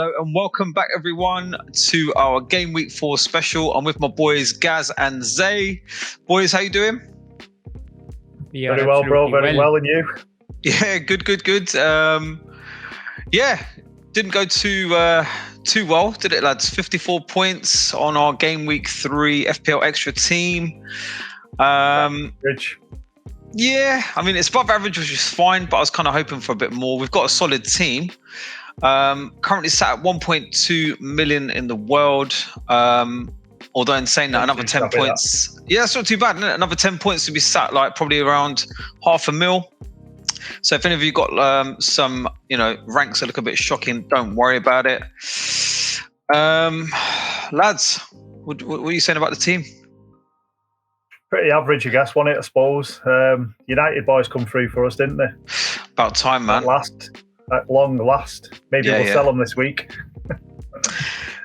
Hello and welcome back everyone to our Game Week 4 special. I'm with my boys Gaz and Zay. Boys, how you doing? Yeah, very well, bro. Very well, and you? Yeah, good. Yeah, didn't go too well, did it, lads? 54 points on our Game Week 3 FPL Extra team. Average. Yeah, I mean, it's above average, which is fine, but I was kind of hoping for a bit more. We've got a solid team. Currently sat at 1.2 million in the world. Although in saying that, another 10 points. Yeah, it's not too bad, isn't it? Another 10 points to be sat like probably around $500,000. So if any of you got some, ranks that look a bit shocking, don't worry about it. Lads, what are you saying about the team? Pretty average, I guess, wasn't it, I suppose. United boys come through for us, didn't they? About time, man. At long last. Maybe we'll sell them this week.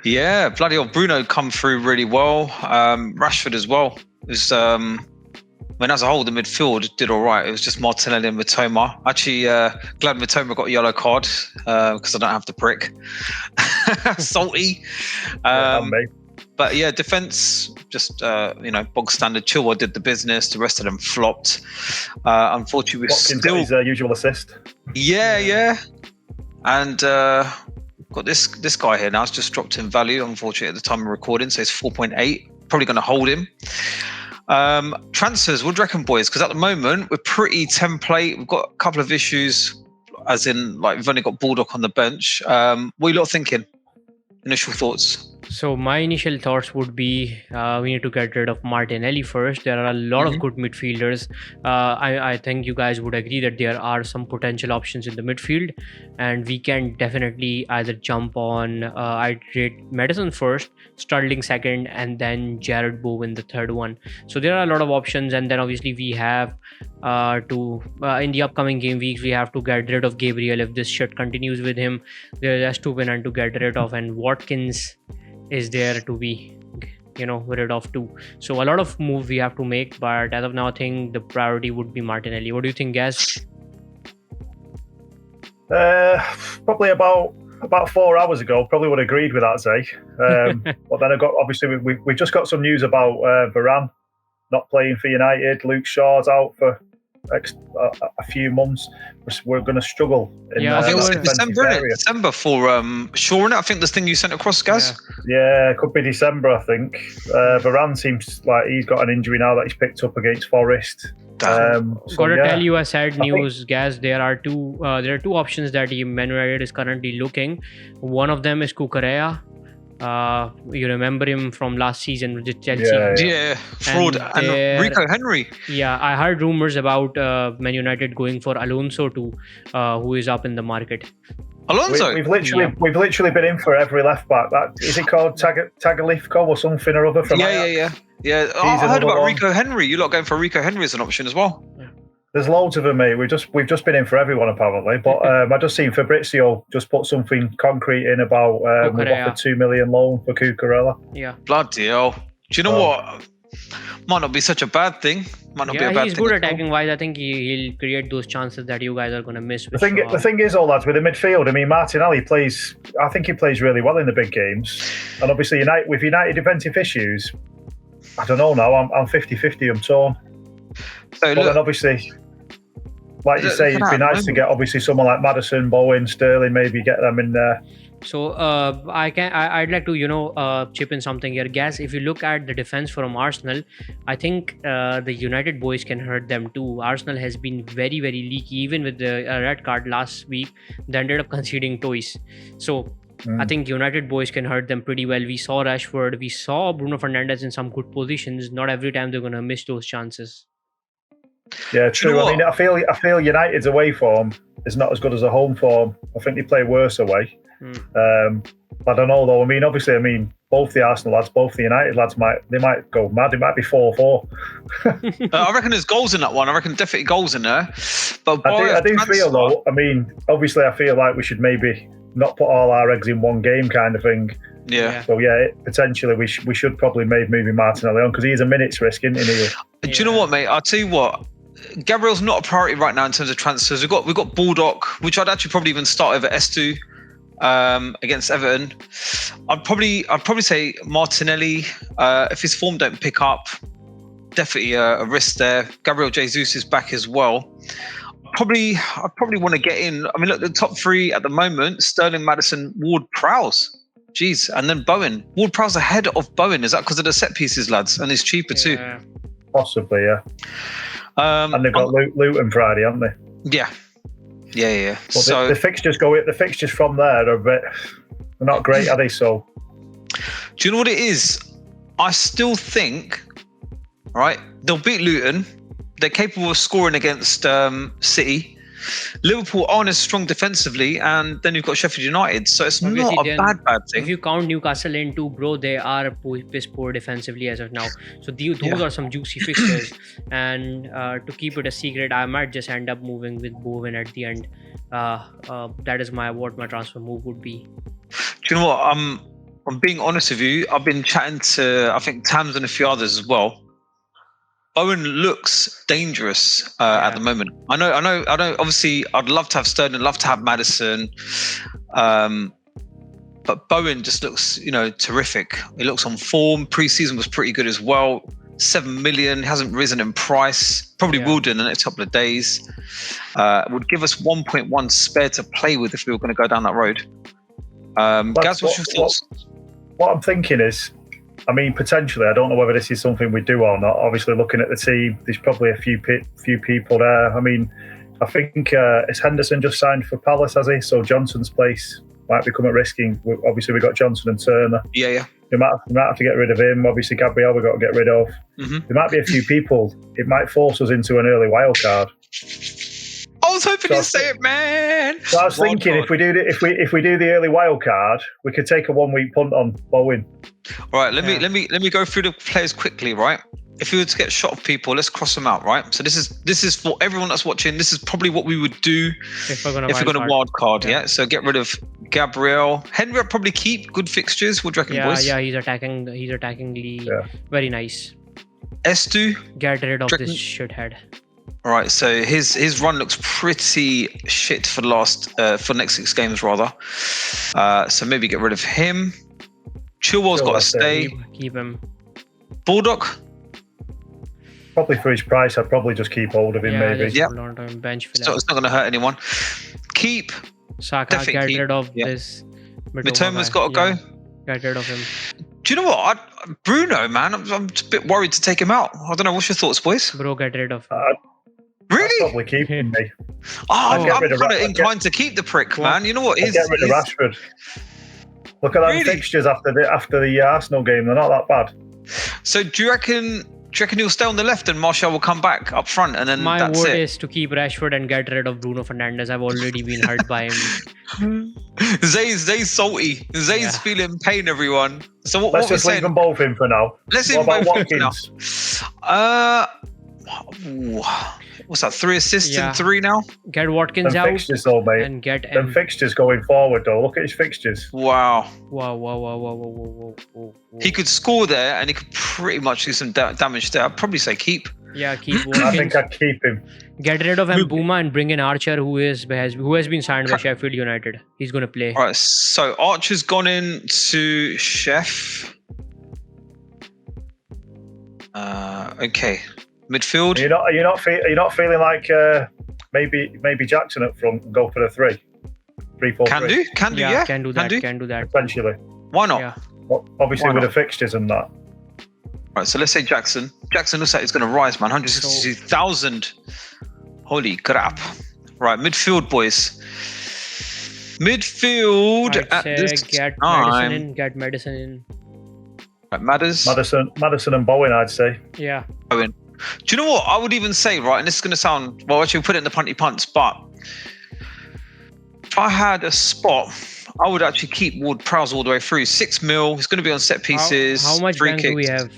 Yeah, bloody old Bruno come through really well. Rashford as well. As a whole, the midfield did all right. It was just Martinelli and Mitoma. Actually, glad Mitoma got a yellow card because I don't have the prick. Salty. But yeah, defense, just, bog standard. Chilwell did the business. The rest of them flopped. Unfortunately, we're still... his usual assist. Yeah. And got this guy here now. It's just dropped in value, unfortunately, at the time of recording. So it's 4.8. Probably going to hold him. Transfers, what do you reckon, boys? Because at the moment, we're pretty template. We've got a couple of issues, as in, like, we've only got Bulldog on the bench. What are you lot thinking? Initial thoughts? So my initial thoughts would be we need to get rid of Martinelli first. There are a lot of good midfielders. I think you guys would agree that there are some potential options in the midfield, and we can definitely either jump on I'd rate Madison first, Sterling second, and then Jared Bowen the third one. So there are a lot of options, and then obviously we have in the upcoming game weeks we have to get rid of Gabriel if this shit continues with him. There's Estupinan to get rid of, and Watkins is there to be rid of too. So a lot of moves we have to make, but as of now I think the priority would be Martinelli. What do you think, Gaz? Probably about 4 hours ago, probably would have agreed with that, Zay. But then we just got some news about Varane not playing for United. Luke Shaw's out for a few months. We're going to struggle. I think it was December for Shaw, innit? I think this thing you sent across, Gaz. Yeah, it could be December. I think Varane seems like he's got an injury now that he's picked up against Forest. Tell you a sad news, Gaz. There are two options that Man United is currently looking. One of them is Cucurella. You remember him from last season with Chelsea. Yeah, fraud. And Rico Henry. Yeah, I heard rumors about Man United going for Alonso too, who is up in the market. Alonso? We've literally been in for every left back. Is it called Tagliafico or something or other? From Yeah. I heard about Rico Henry. You lot going for Rico Henry as an option as well. Yeah. There's loads of them, mate. We've just been in for everyone apparently. But I just seen Fabrizio just put something concrete in about we've offered 2 million loan for Cucurella. Yeah. Bloody hell. Do you know what? Might not be such a bad thing. He's good attacking wise. I think he'll create those chances that you guys are going to miss. The thing is, all lads, with the midfield, I mean, Martinelli plays. I think he plays really well in the big games. And obviously, with United defensive issues, I don't know now. I'm 50-50. I'm torn. So then obviously, like you say, it'd be nice to get obviously someone like Maddison, Bowen, Sterling, maybe get them in there. So I'd like to chip in something here, Gaz. If you look at the defense from Arsenal, I think the United boys can hurt them too. Arsenal has been very, very leaky. Even with the red card last week, they ended up conceding twice. So I think United boys can hurt them pretty well. We saw Rashford, we saw Bruno Fernandes in some good positions. Not every time they're going to miss those chances. Yeah, true. I mean, I feel United's away form is not as good as a home form. I think they play worse away. I don't know though. I mean, obviously, both the Arsenal lads, both the United lads might go mad. It might be 4-4. I reckon there's goals in that one. I reckon definitely goals in there. But I do feel though. I mean, obviously, I feel like we should maybe not put all our eggs in one game, kind of thing. Yeah. So potentially we should probably maybe Martinelli on because he's a minute's risk, isn't he? Do you know what, mate? I'll tell you what. Gabriel's not a priority right now in terms of transfers. We've got Bulldog, which I'd actually probably even start over Estu. against Everton. I'd probably say Martinelli. If his form don't pick up, definitely a risk there. Gabriel Jesus is back as well. I probably want to get in. I mean, look, the top three at the moment: Sterling, Maddison, Ward-Prowse. Jeez, and then Bowen. Ward-Prowse ahead of Bowen. Is that because of the set pieces, lads? And it's cheaper too. Possibly, yeah. And they've got Luton Friday, haven't they? Yeah. But so the fixtures from there are they're not great, are they? So, do you know what it is? I still think, right? They'll beat Luton. They're capable of scoring against City. Liverpool aren't as strong defensively, and then you've got Sheffield United. So it's not a bad thing. If you count Newcastle in too, bro, they are piss poor defensively as of now. So those are some juicy fixtures. And to keep it a secret, I might just end up moving with Bowen at the end. That is what my transfer move would be. Do you know what? I'm being honest with you. I've been chatting to, I think, Tams and a few others as well. Bowen looks dangerous at the moment. I know. Obviously, I'd love to have Sterling, love to have Maddison, but Bowen just looks, terrific. He looks on form. Pre-season was pretty good as well. 7 million, hasn't risen in price. Probably will do in the next couple of days. Would give us 1.1 spare to play with if we were going to go down that road. Gaz, what's your thoughts? What I'm thinking is, I mean, potentially, I don't know whether this is something we do or not. Obviously, looking at the team, there's probably a few people there. I mean, I think is Henderson just signed for Palace, has he? So Johnson's place might become at risking. Obviously, we've got Johnson and Turner. Yeah. We might have to get rid of him. Obviously, Gabriel we've got to get rid of. Mm-hmm. There might be a few people. It might force us into an early wild card. I was hoping you'd say it, man. So I was thinking if we do the early wild card, we could take a 1 week punt on Bowen. All right, let me go through the players quickly, right? If we were to get shot of people, let's cross them out, right? So this is for everyone that's watching. This is probably what we would do if we're going to wild card. Yeah. So get rid of Gabriel. Henry I'd probably keep. Good fixtures. What do you reckon, boys? Yeah, he's attackingly very nice. Estu, get rid of this shithead. All right, so his run looks pretty shit for next 6 games rather. So maybe get rid of him. Chilwell's got to stay. Keep him. Bulldog. Probably for his price, I'd probably just keep hold of him. Maybe. Yeah. Bench So it's not going to hurt anyone. Keep. Saka. Get rid of this. Mitoma's got to go. Get rid of him. Do you know what? Bruno, man, I'm a bit worried to take him out. I don't know. What's your thoughts, boys? Bro, get rid of him. Really? I'd probably keep him. I'm kind of inclined to keep the prick, man. You know what? Get rid of Rashford. Look at them fixtures after the Arsenal game. They're not that bad. So do you reckon he'll stay on the left and Martial will come back up front and then my word is to keep Rashford and get rid of Bruno Fernandes. I've already been hurt by him. Zay's salty. Zay's feeling pain, everyone. So what let's just leave them both in for now. Let's leave them both in for now. What's that? 3 assists in 3 now? Get Watkins out. Fixtures though, mate. And get them fixtures going forward though. Look at his fixtures. Wow. Whoa. He could score there and he could pretty much do some damage there. I'd probably say keep. Yeah, keep Watkins. I think I'd keep him. Get rid of Mbuma and bring in Archer, who has been signed by Sheffield United. He's going to play. All right, so Archer's gone in to Chef. Okay. Midfield. Are you not feeling like maybe Jackson up front and go for the 3-4-3? Can do that. Potentially. Why not? Yeah. Well, obviously with the fixtures and that. Right, so let's say Jackson. Jackson looks like he's going to rise, man. 162,000. Holy crap! Right, midfield, boys. Midfield at this time. Get Madison in. Right, Maddison and Bowen, I'd say. Yeah. Bowen. Do you know what I would even say, right? And this is going to sound, well, actually, we'll put it in the punty punts, but if I had a spot, I would actually keep Ward-Prowse all the way through. 6 mil, he's going to be on set pieces. How much bank do we have?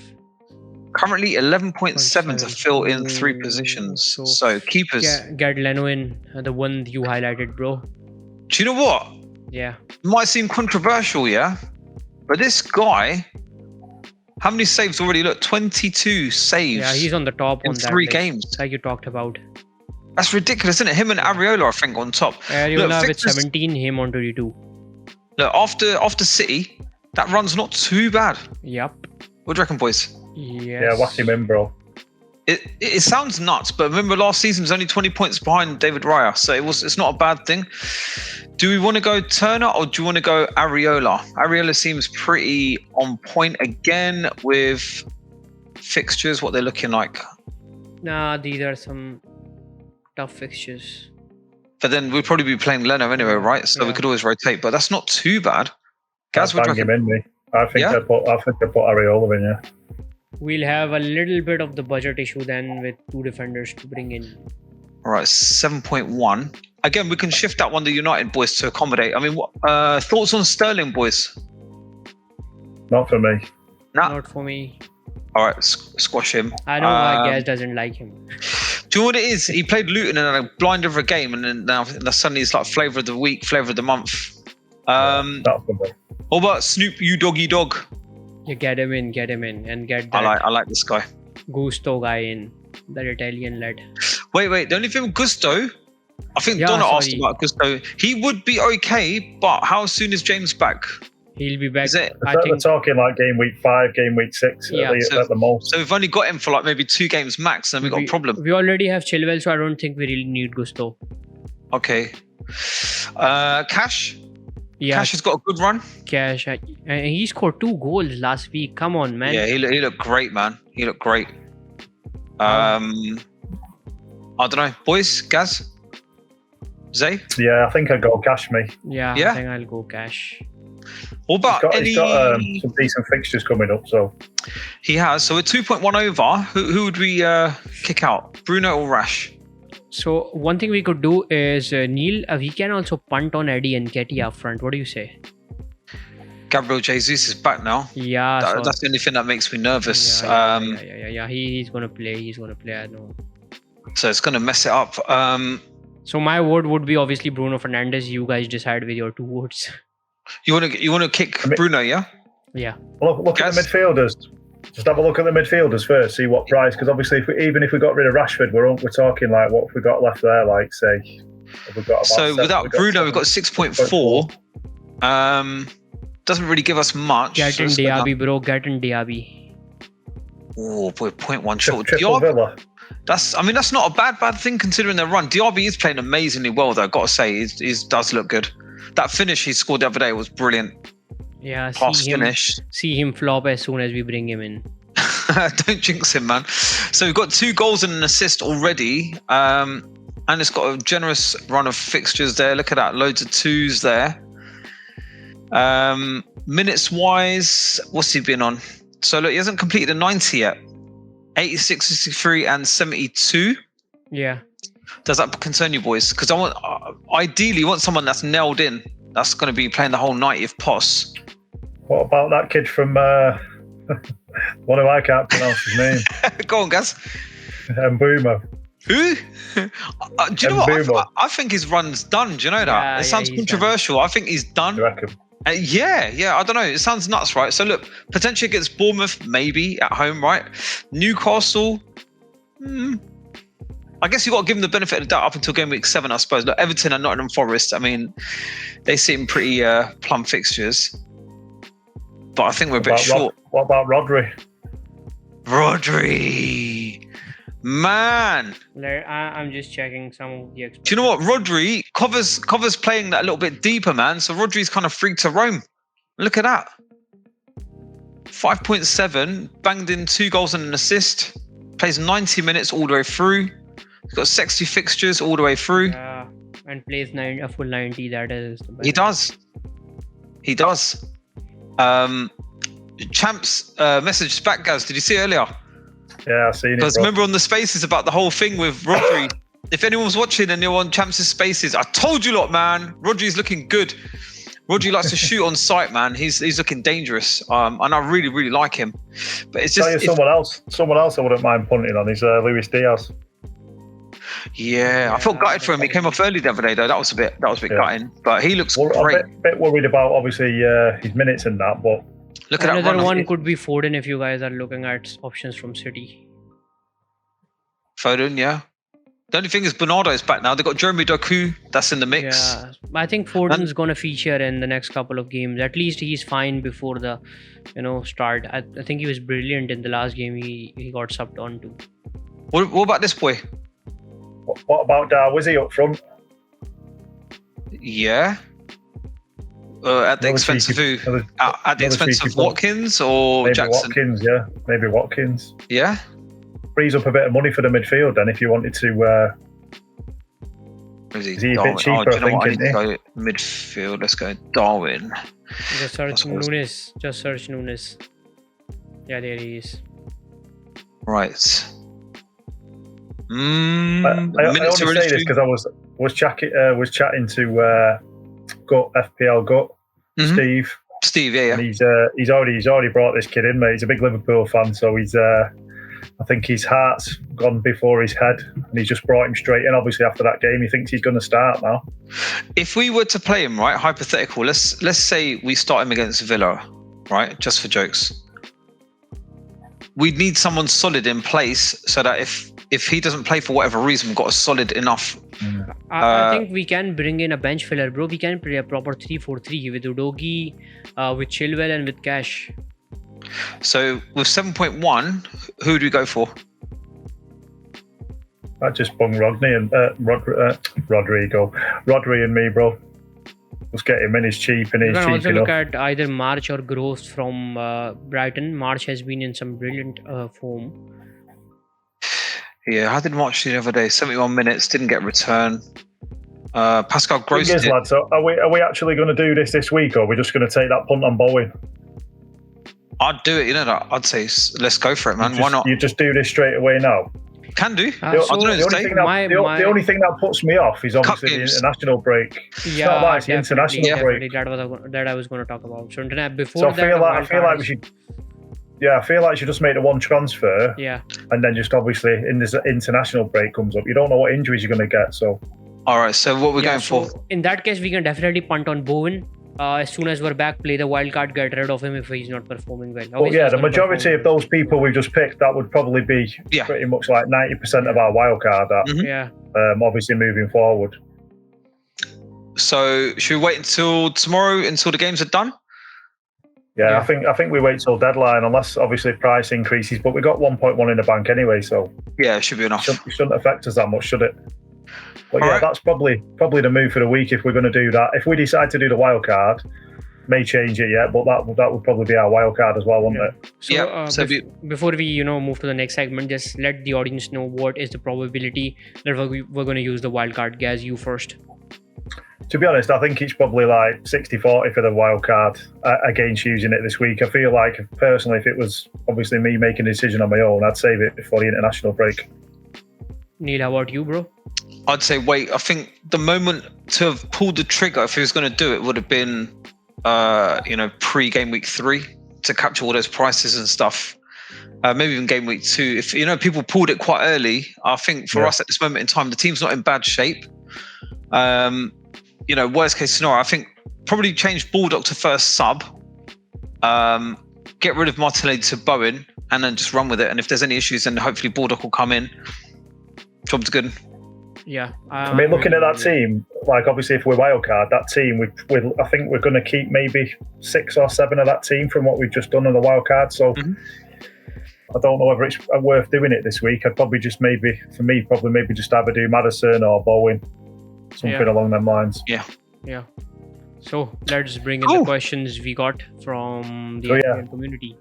Currently 11.7 to fill in 3 positions. So keepers. Get Leno in, the one you highlighted, bro. Do you know what? Yeah. It might seem controversial, yeah? But this guy... How many saves already? Look, 22 saves. Yeah, he's on the top in 3 games. Like you talked about. That's ridiculous, isn't it? Him and Areola, I think, on top. Areola with 17, him on 22. Look, after City, that run's not too bad. Yep. What do you reckon, boys? Yes. Yeah, whack him in, bro. It sounds nuts, but remember last season was only 20 points behind David Raya, so it's not a bad thing. Do we want to go Turner or do you want to go Areola? Areola seems pretty on point again with fixtures, what they're looking like. Nah, these are some tough fixtures. But then we'd probably be playing Leno anyway, right? So we could always rotate, but that's not too bad. Gaz, what do you bang him reckon? in, me. I think I put Areola in, yeah. We'll have a little bit of the budget issue then with 2 defenders to bring in. All right, 7.1. Again, we can shift that one, the United boys, to accommodate. I mean, what thoughts on Sterling, boys? Not for me. Nah. Not for me. All right, squash him. I know why Gaz doesn't like him. Do you know what it is? He played Luton in a blind of a game, and then now suddenly it's like flavour of the week, flavour of the month. Not for me. What about Snoop, you doggy dog? You get him in, and get that I like this guy. Gusto guy in, that Italian lad. Wait. The only thing with Gusto, I think Donna asked about Gusto. He would be okay, but how soon is James back? He'll be back. Is it? We're talking like game week 5, game week 6 at the most. So we've only got him for like maybe 2 games max, and we've got a problem. We already have Chilwell, so I don't think we really need Gusto. Okay. Cash? Yeah. Cash has got a good run. Cash. He scored 2 goals last week. Come on, man. Yeah, he looked great, man. He looked great. I don't know. Boys, Gaz? Zay? Yeah, I think I'd go Cash, me. Yeah, I think I'll go Cash. What about he's got some decent fixtures coming up, so he has. So we're 2.1 over. Who would we kick out? Bruno or Rash? So one thing we could do is Neil. We can also punt on Eddie and Ketty up front. What do you say? Gabriel Jesus is back now. Yeah, that's the only thing that makes me nervous. Yeah. He's gonna play. I know. So it's gonna mess it up. So my vote would be obviously Bruno Fernandes. You guys decide with your 2 votes. You want to kick Bruno, yeah? Yeah. Look at the midfielders. Just have a look at the midfielders first. See what price, because obviously, even if we got rid of Rashford, we're talking like what have we got left there? Like say, we've got without Bruno, we've got 6.4. Doesn't really give us much. Get in Diaby, bro. Get in Diaby. Oh boy, 0.1 short. Triple Villa. That's not a bad thing considering their run. Diaby is playing amazingly well, though. Got to say, he does look good. That finish he scored the other day was brilliant. Yeah, see him flop as soon as we bring him in. Don't jinx him, man. So we've got 2 goals and an assist already, and it's got a generous run of fixtures there. Look at that, loads of 2s there. Minutes wise, what's he been on? So look, he hasn't completed a 90 yet. 86, 63, and 72. Yeah. Does that concern you, boys? Because I ideally want someone that's nailed in. That's going to be playing the whole 90 if poss. What about that kid from one who I can't pronounce his name? Go on, Gaz. Mbeumo. Who? Do you know what? I think his run's done. Do you know that? It sounds controversial. Done. I think he's done. You reckon? Yeah. I don't know. It sounds nuts, right? So look, potentially against Bournemouth, maybe at home, right? Newcastle. I guess you've got to give them the benefit of the doubt up until game week 7, I suppose. Look, Everton and Nottingham Forest, I mean, they seem pretty plumb fixtures. But I think we're a bit short. What about Rodri? Man. I'm just checking some of the Do you know what? Rodri, Cover's playing that a little bit deeper, man. So Rodri's kind of free to roam. Look at that. 5.7, banged in 2 goals and an assist. Plays 90 minutes all the way through. He's got sexy fixtures all the way through. Yeah, and plays a full 90. That is. He does. Champs messaged back, guys. Did you see it earlier? Yeah, I've seen it. Because remember on the Spaces about the whole thing with Rodri. If anyone's watching and you're on Champs' Spaces, I told you lot, man. Rodri's looking good. Rodri likes to shoot on sight, man. He's looking dangerous, and I really, really like him. But it's just someone else I wouldn't mind punting on is Luis Diaz. Yeah, I felt gutted for him. He came off early the other day, though. That was a bit gutting. But he looks great. A bit worried about obviously his minutes and that, but look at another that one could be Foden if you guys are looking at options from City. Foden, yeah. The only thing is Bernardo's back now. They've got Jeremy Doku that's in the mix. Yeah, I think Foden's going to feature in the next couple of games. At least he's fine before the, start. I think he was brilliant in the last game. He got subbed on to. What about this boy? What about was he up front? Yeah. At the expense of who? At the expense of Watkins or maybe Jackson? Watkins, yeah. Maybe Watkins. Yeah. Frees up a bit of money for the midfield then if you wanted to. Is he a bit cheaper, I think, isn't he? Go midfield. Let's go Darwin. Just search Nunes. Yeah, there he is. I Right. only say this because I was chatting to FPL Gut, Steve, yeah. And he's already brought this kid in, mate. He's a big Liverpool fan, so he's I think his heart's gone before his head, and he's just brought him straight in. Obviously, after that game, he thinks he's going to start now. If we were to play him, right, hypothetical, let's say we start him against Villa, right, just for jokes. We'd need someone solid in place so that if he doesn't play for whatever reason, we've got a solid enough. I think we can bring in a bench filler, bro. We can play a proper 3-4-3 with Udogie, with Chilwell, and with Cash. So with 7.1, who do we go for? I just bung Rodney and Rodri and me, bro. Let's get him in. He's cheap and he's cheap enough. You can also look at either March or Gross from Brighton. March has been in some brilliant form. Yeah, I did March the other day. 71 minutes, didn't get a return. Pascal Gross. Thing is, lads, so are we actually going to do this week, or are we just going to take that punt on Bowen? I'd do it. I'd say let's go for it, man. Why not? You just do this straight away now. Can do. The only thing that puts me off is obviously the international break. Yeah, it's the international break. That I was going to talk about. So I feel like we should. Yeah, I feel like you should just make the one transfer. Yeah. And then just obviously in this international break comes up, you don't know what injuries you're going to get. So. All right. So what we're going for? In that case, we can definitely punt on Bowen. As soon as we're back, play the wild card, get rid of him if he's not performing well. Well, yeah, the majority of those people we've just picked, that would probably be pretty much like 90% of our wild card. Yeah. Obviously moving forward. So should we wait until tomorrow until the games are done? Yeah, I think we wait till deadline unless obviously price increases. But we got 1.1 in the bank anyway, so yeah, it should be enough. It shouldn't affect us that much, should it? But yeah, that's probably the move for the week if we're going to do that. If we decide to do the wild card, may change it yet, but that would probably be our wild card as well, wouldn't it? So, before we move to the next segment, just let the audience know what is the probability that we're going to use the wild card. Gaz, you first. To be honest, I think it's probably like 60-40 for the wild card against using it this week. I feel like personally, if it was obviously me making a decision on my own, I'd save it before the international break. Neil, how about you, bro? I'd say wait. I think the moment to have pulled the trigger, if he was going to do it, would have been, pre-game week 3 to capture all those prices and stuff. Maybe even game week 2. If people pulled it quite early, I think for us at this moment in time, the team's not in bad shape. Worst case scenario, I think probably change Baldock to first sub. Get rid of Martinelli to Bowen, and then just run with it. And if there's any issues, then hopefully Baldock will come in. Job's good. Yeah, I mean, looking at that team, like obviously if we're wildcard, that team, I think we're going to keep maybe 6 or 7 of that team from what we've just done on the wildcard. So I don't know whether it's worth doing it this week. I'd probably just maybe just either do Maddison or Bowen, something along them lines. Yeah. So let's bring in the questions we got from the FPL community.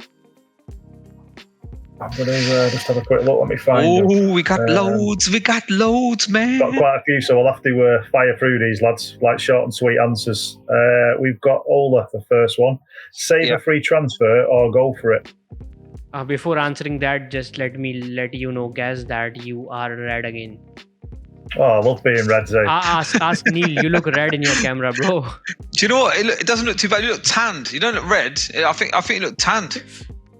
I'm going to just have a quick look. Let me find them. We got loads. We got loads, man. Got quite a few, so we'll have to fire through these, lads. Like short and sweet answers. We've got Ola, the first one. Save a free transfer or go for it. Before answering that, just let me let you know, Gaz, that you are red again. Oh, I love being red, Zayy. Ask Neil. You look red in your camera, bro. Do you know what? It doesn't look too bad. You look tanned. You don't look red. I think you look tanned.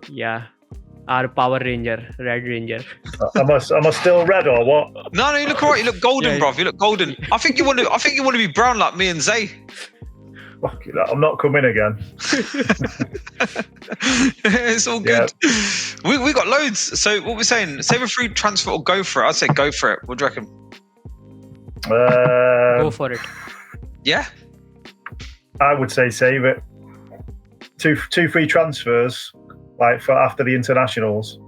Yeah. Our Power Ranger, Red Ranger. Am I still red or what? No, you look alright. You look golden, bruv. You look golden. I think you want to be brown like me and Zay. Fuck it, I'm not coming again. It's all good. Yeah. We got loads. So what we're saying, save a free transfer or go for it. I'd say go for it. What do you reckon? Go for it. Yeah. I would say save it. Two free transfers, like for after the internationals.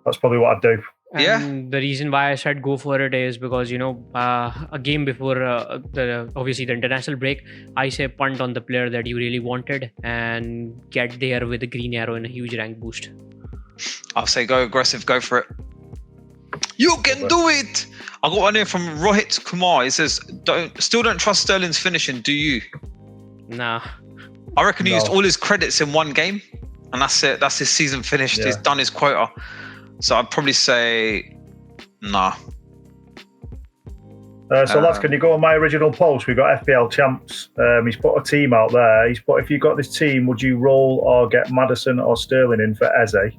That's probably what I'd do. And the reason why I said go for it is because, a game before obviously the international break, I say punt on the player that you really wanted and get there with a green arrow and a huge rank boost. I'll say go aggressive, go for it. You can do it. I got one here from Rohit Kumar. He says, still don't trust Sterling's finishing, do you? Nah. I reckon he used all his credits in one game, and that's it. That's his season finished. Yeah. He's done his quota. So I'd probably say, nah. So lads, can you go on my original post? We've got FPL champs. He's put a team out there. He's put, if you got this team, would you roll or get Maddison or Sterling in for Eze?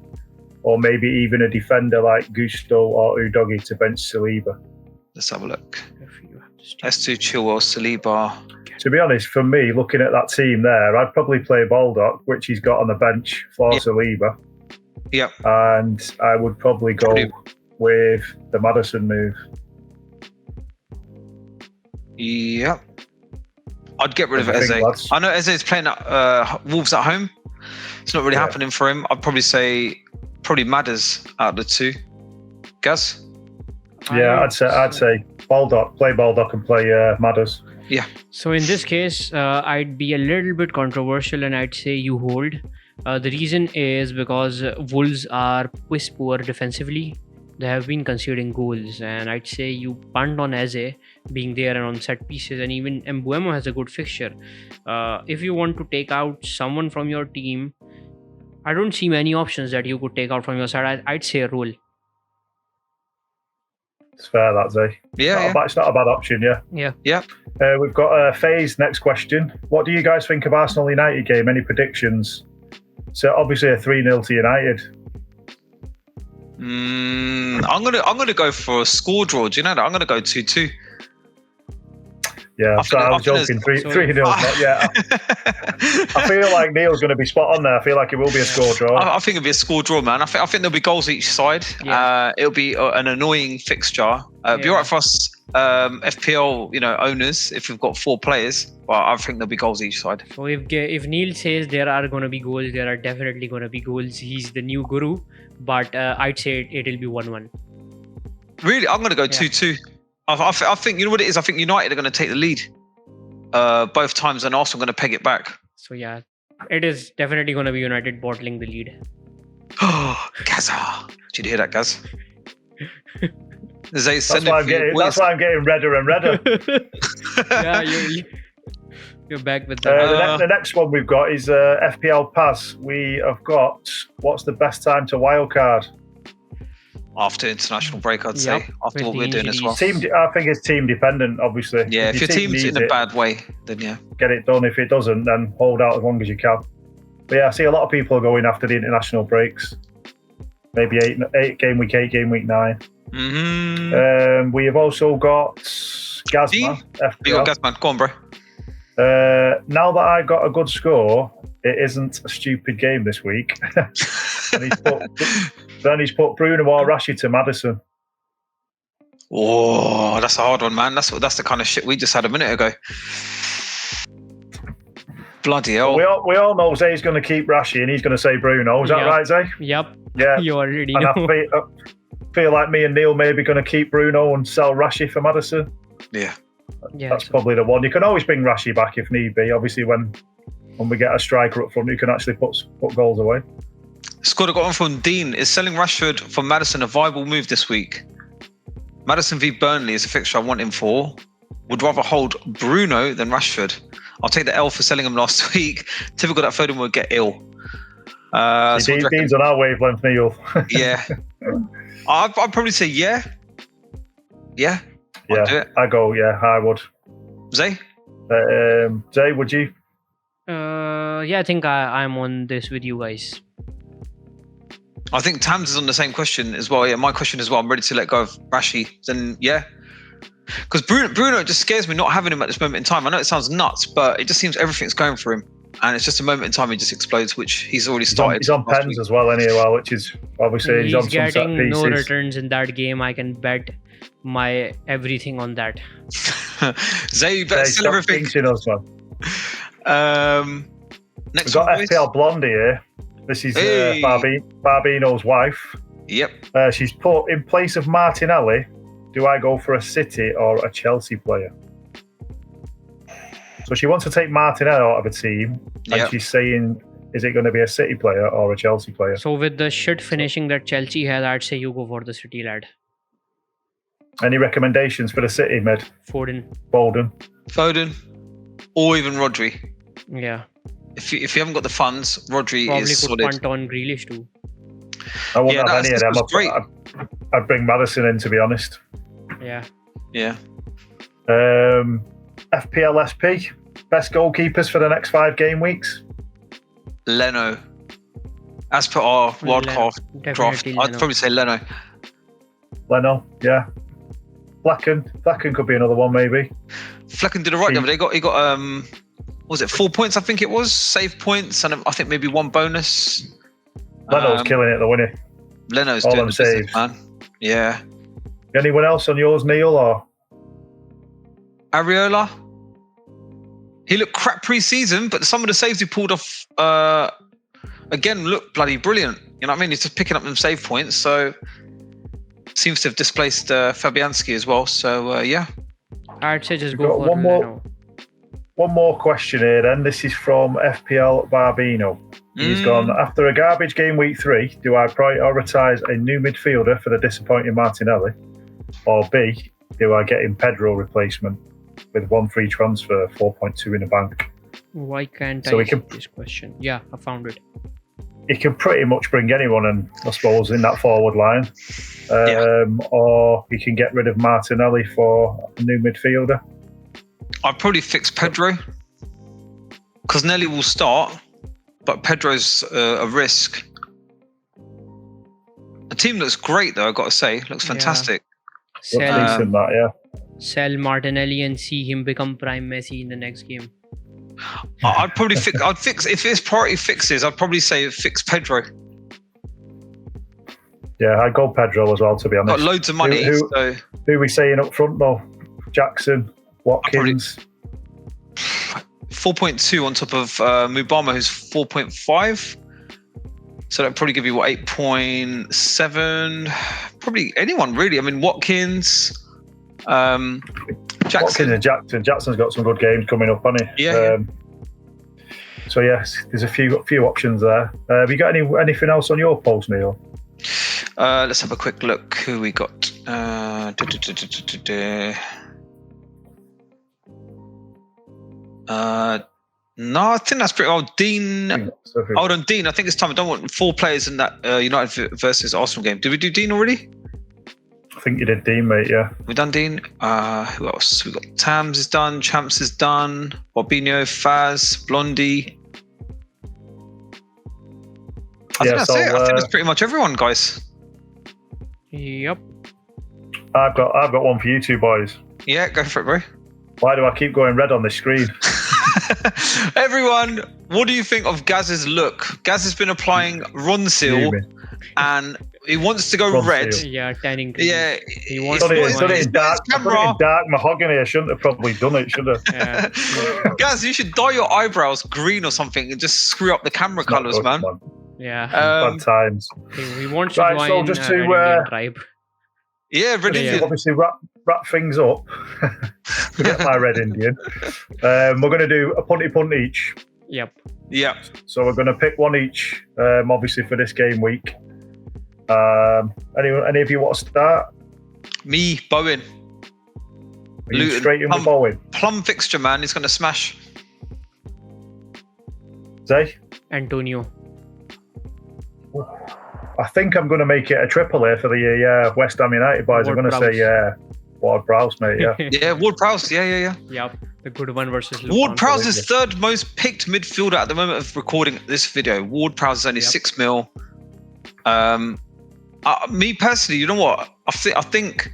Or maybe even a defender like Gusto or Udogi to bench Saliba? Let's have a look. S2 Chilwell, Saliba. To be honest, for me, looking at that team there, I'd probably play Baldock, which he's got on the bench for Saliba. Yep. And I would probably go with the Maddison move. Yep. I'd get rid of Eze. I know Eze's playing at Wolves at home. It's not really happening for him. I'd probably say Madders out of the two. Gaz? Yeah, I'd say Baldock. Play Baldock and play Madders. Yeah. So in this case, I'd be a little bit controversial and I'd say you hold. The reason is because Wolves are piss poor defensively. They have been conceding goals, and I'd say you punt on Eze being there and on set pieces, and even Mbuemo has a good fixture. If you want to take out someone from your team, I don't see many options that you could take out from your side. I'd say a roll. It's fair, that, Zay. Yeah, It's not a bad option, Yeah. We've got FaZe, next question. What do you guys think of Arsenal United game? Any predictions? So obviously a 3-0 to United. I'm gonna go for a score draw. Do you know that? I'm gonna go 2-2. Yeah, I was joking. 3-0. I feel like Neil's going to be spot on there. I feel like it will be a score draw. I think it'll be a score draw, man. I think there'll be goals each side. Yeah. It'll be an annoying fixture. Be alright for us FPL, owners if we've got 4 players. But I think there'll be goals each side. So if Neil says there are going to be goals, there are definitely going to be goals. He's the new guru. But I'd say it'll be 1-1. Really, I'm going to go 2-2. I think, you know what it is? I think United are going to take the lead both times, and Arsenal are going to peg it back. So yeah, it is definitely going to be United bottling the lead. Oh, Gaza. Did you hear that, Gaz? That's why I'm getting redder and redder. Yeah, you're back with that. The next one we've got is FPL Pass. We have got, what's the best time to wildcard? After international break, I'd say. After what we're doing as well. I think it's team dependent, obviously. Yeah, if your team's in a bad way, then get it done. If it doesn't, then hold out as long as you can. But yeah, I see a lot of people going after the international breaks. Maybe 8 game week 8, game week 9. Mm-hmm. We have also got Gazma. You got Gazman. Go on, bro. Now that I got a good score, it isn't a stupid game this week. Then he's put Bruno or Rashid to Maddison. Oh, that's a hard one, man. That's the kind of shit we just had a minute ago. Bloody hell. We all know Zay's going to keep Rashid and he's going to say Bruno. Is that right, Zay? Yep. Yeah. You already know. And I feel like me and Neil maybe going to keep Bruno and sell Rashid for Maddison. Yeah. That's probably the one. You can always bring Rashid back if need be. Obviously, when we get a striker up front who can actually put goals away. Scott, I got one from Dean. Is selling Rashford for Maddison a viable move this week? Maddison v Burnley is a fixture I want him for. Would rather hold Bruno than Rashford. I'll take the L for selling him last week. Typical that Foden would get ill. Dean's on our wavelength, Neil. Yeah. I'd probably say yeah. Yeah. I go, I would. Zay? Zay, would you? Yeah, I think I'm on this with you guys. I think Tams is on the same question as well. Yeah, my question as well. I'm ready to let go of Rashid. Then because Bruno just scares me not having him at this moment in time. I know it sounds nuts, but it just seems everything's going for him, and it's just a moment in time he just explodes, which he's already started. He's on pens as well, anyway, which is obviously he's on some set getting pieces. no returns in that game. I can bet my everything on that. Zay, you better sell everything. Us, man. Next We've got one, boys. FPL Blondie here. This is Barbino's wife. Yep. She's put, in place of Martinelli, do I go for a City or a Chelsea player? So she wants to take Martinelli out of the team, and she's saying, is it going to be a City player or a Chelsea player? So with the shit finishing that Chelsea has, I'd say you go for the City lad. Any recommendations for the City mid? Foden, or even Rodri. Yeah. If you haven't got the funds, Rodri Probably is could solid. punt on Grealish too. I wouldn't have any of them. Great. I'd bring Maddison in, to be honest. Yeah. Yeah. FPL SP, best goalkeepers for the next 5 game weeks. Leno. As per our wildcard draft, I'd probably say Leno. Yeah. Flecken could be another one, maybe. Flecken did alright the other day. He got what was it, 4 points? I think it was save points, and I think maybe 1 bonus. Leno's killing it, though, isn't he? Leno's all doing them the business, saves, man. Yeah. Anyone else on yours, Neil? Or Areola. He looked crap pre-season, but some of the saves he pulled off again looked bloody brilliant. You know what I mean? He's just picking up them save points, so seems to have displaced Fabianski as well. So yeah. I'd say just go for Leno. One more question here then. This is from FPL Barbino. He's gone, after a garbage game week 3, do I prioritise a new midfielder for the disappointing Martinelli? Or B, do I get in Pedro replacement with 1 free transfer, 4.2 in the bank? Why can't I see this question? Yeah, I found it. He can pretty much bring anyone in, I suppose, in that forward line. Or he can get rid of Martinelli for a new midfielder. I'd probably fix Pedro because Nelly will start, but Pedro's a risk. The team looks great, though. I've got to say, looks fantastic. Sell Martinelli and see him become prime Messi in the next game. I'd probably fix. I'd fix if it's priority fixes. I'd probably say fix Pedro. Yeah, I'd go Pedro as well, to be honest. Got loads of money. Who are we saying up front though? Jackson, Watkins. 4.2 on top of Mubama, who's 4.5. So that'd probably give you 8.7. Probably anyone really. I mean, Watkins, Jackson. Watkins and Jackson. Jackson's got some good games coming up, hasn't he? Yeah. So yes, there's a few options there. Have you got anything else on your post, Neil? Let's have a quick look. Who we got? No, I think that's pretty well. Dean. Hold on, Dean. I think it's time. I don't want 4 players in that United versus Arsenal game. Did we do Dean already? I think you did Dean, mate. Yeah. We've done Dean. Who else? We got Tams is done. Champs is done. Bobinho, Faz, Blondie. I think that's it. I think that's pretty much everyone, guys. Yep. I've got one for you two boys. Yeah, go for it, bro. Why do I keep going red on this screen? Everyone, what do you think of Gaz's look? Gaz has been applying Ronsil and he wants to go red. Yeah, tanning. Yeah, he wants to done it in dark mahogany. I shouldn't have probably done it, should I? Yeah. Gaz, you should dye your eyebrows green or something and just screw up the camera colours, man. Yeah. Bad times. He wants to join so just to tribe. Yeah, Red Indian. Obviously, wrap things up. Forget my Red Indian. We're going to do a punt each. Yep. Yeah. So we're going to pick one each, obviously, for this game week. Any of you want to start? Me, Bowen. Luton. Straight in with Bowen. Plum fixture, man. He's going to smash. Zay? Antonio. I think I'm going to make it a triple here for the West Ham United boys. I'm going to say Ward-Prowse, mate. Yeah. Yeah, Ward-Prowse. Yeah. Yep. The good one versus Luton. Ward-Prowse is third most picked midfielder at the moment of recording this video. Ward-Prowse is only 6 mil. Me personally, you know what? I think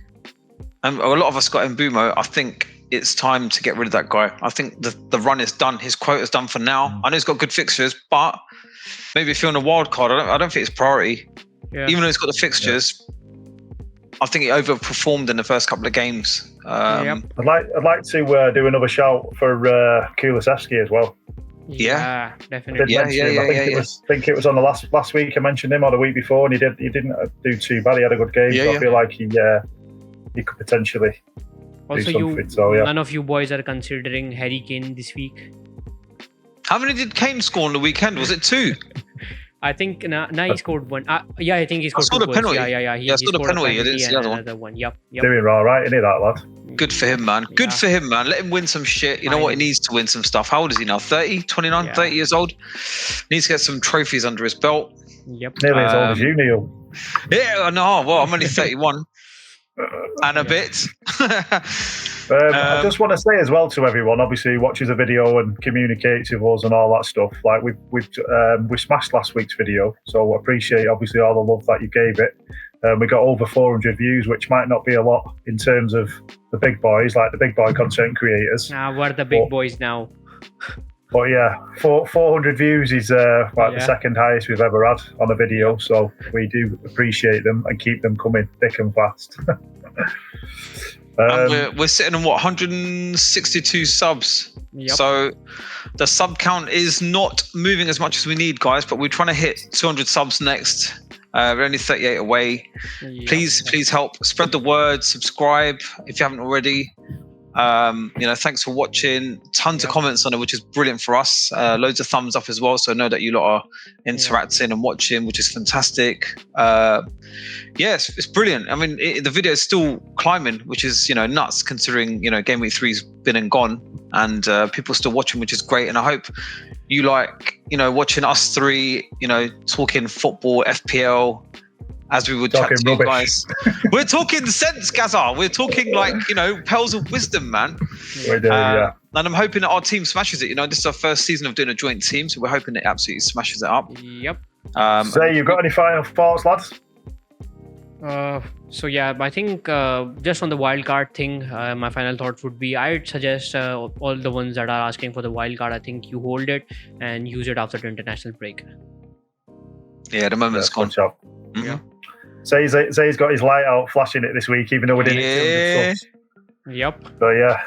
a lot of us got Mbumo. I think it's time to get rid of that guy. I think the run is done. His quote is done for now. I know he's got good fixtures, but maybe if you're on a wild card, I don't think it's priority. Yeah. Even though he's got the fixtures, I think he overperformed in the first couple of games. I'd like to do another shout for Kulisevsky as well. Yeah, definitely. I think it was on the last week I mentioned him, or the week before, and he didn't do too bad. He had a good game. I feel like he could potentially also do something. None of you boys are considering Harry Kane this week. How many did Kane score on the weekend? Was it 2? I think he scored 1. Yeah, I think he scored 2 goals. Penalty. Yeah. He scored a penalty. I didn't see the other one. Yep. Doing all right, isn't he, that lad? Good for him, man. Good for him, man. Let him win some shit. You know what? He needs to win some stuff. How old is he now? 30, 29, 30 years old? Needs to get some trophies under his belt. Yep. Nearly as old as you, Neil. Yeah, no. Well, I'm only 31 and a bit. I just want to say as well to everyone, obviously, who watches a video and communicates with us and all that stuff. Like we smashed last week's video, so I appreciate obviously all the love that you gave it. We got over 400 views, which might not be a lot in terms of the big boys, like the big boy content creators. We're the big boys now. But yeah, 400 views is the second highest we've ever had on a video. So we do appreciate them and keep them coming thick and fast. And we're sitting on 162 subs. Yep. So the sub count is not moving as much as we need, guys, but we're trying to hit 200 subs next. We're only 38 away. Yep. Please help spread the word, subscribe if you haven't already. Thanks for watching. Tons of comments on it, which is brilliant for us. Loads of thumbs up as well, so I know that you lot are interacting and watching, which is fantastic. It's brilliant. I mean, the video is still climbing, which is nuts considering Gameweek 3's been and gone, and people are still watching, which is great. And I hope you like watching us three talking football, FPL, as we would chat to you guys. We're talking sense, Gazza. We're talking pearls of wisdom, man. We do, yeah. And I'm hoping that our team smashes it. This is our first season of doing a joint team, so we're hoping it absolutely smashes it up. Yep. Zayy, you got any final thoughts, lads? I think just on the wildcard thing, my final thought would be I'd suggest all the ones that are asking for the wildcard, I think you hold it and use it after the international break. Yeah, the moment's gone. Mm-hmm. Yeah. Zayy's got his light out flashing it this week, even though we didn't hit 200 subs. Yep. So yeah,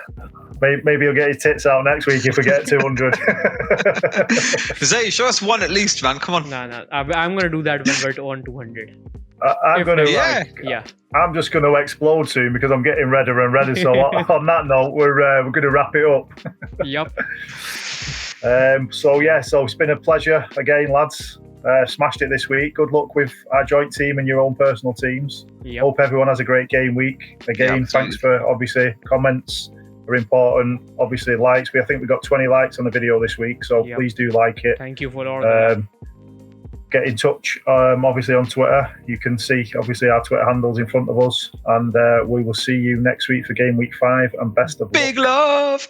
maybe he'll get his tits out next week if we get 200. Zayy, show us one at least, man. Come on. No. I'm gonna do that when we're on 200. I'm just going to explode soon because I'm getting redder and redder. So on that note, we're going to wrap it up. Yep. So it's been a pleasure again, lads. Smashed it this week. Good luck with our joint team and your own personal teams. Yep. Hope everyone has a great game week. Again, thanks for obviously comments are important. Obviously likes. I think we got 20 likes on the video this week, so please do like it. Thank you for all that. Get in touch, obviously on Twitter. You can see obviously our Twitter handles in front of us, and we will see you next week for Game Week 5. And best of luck. Big love.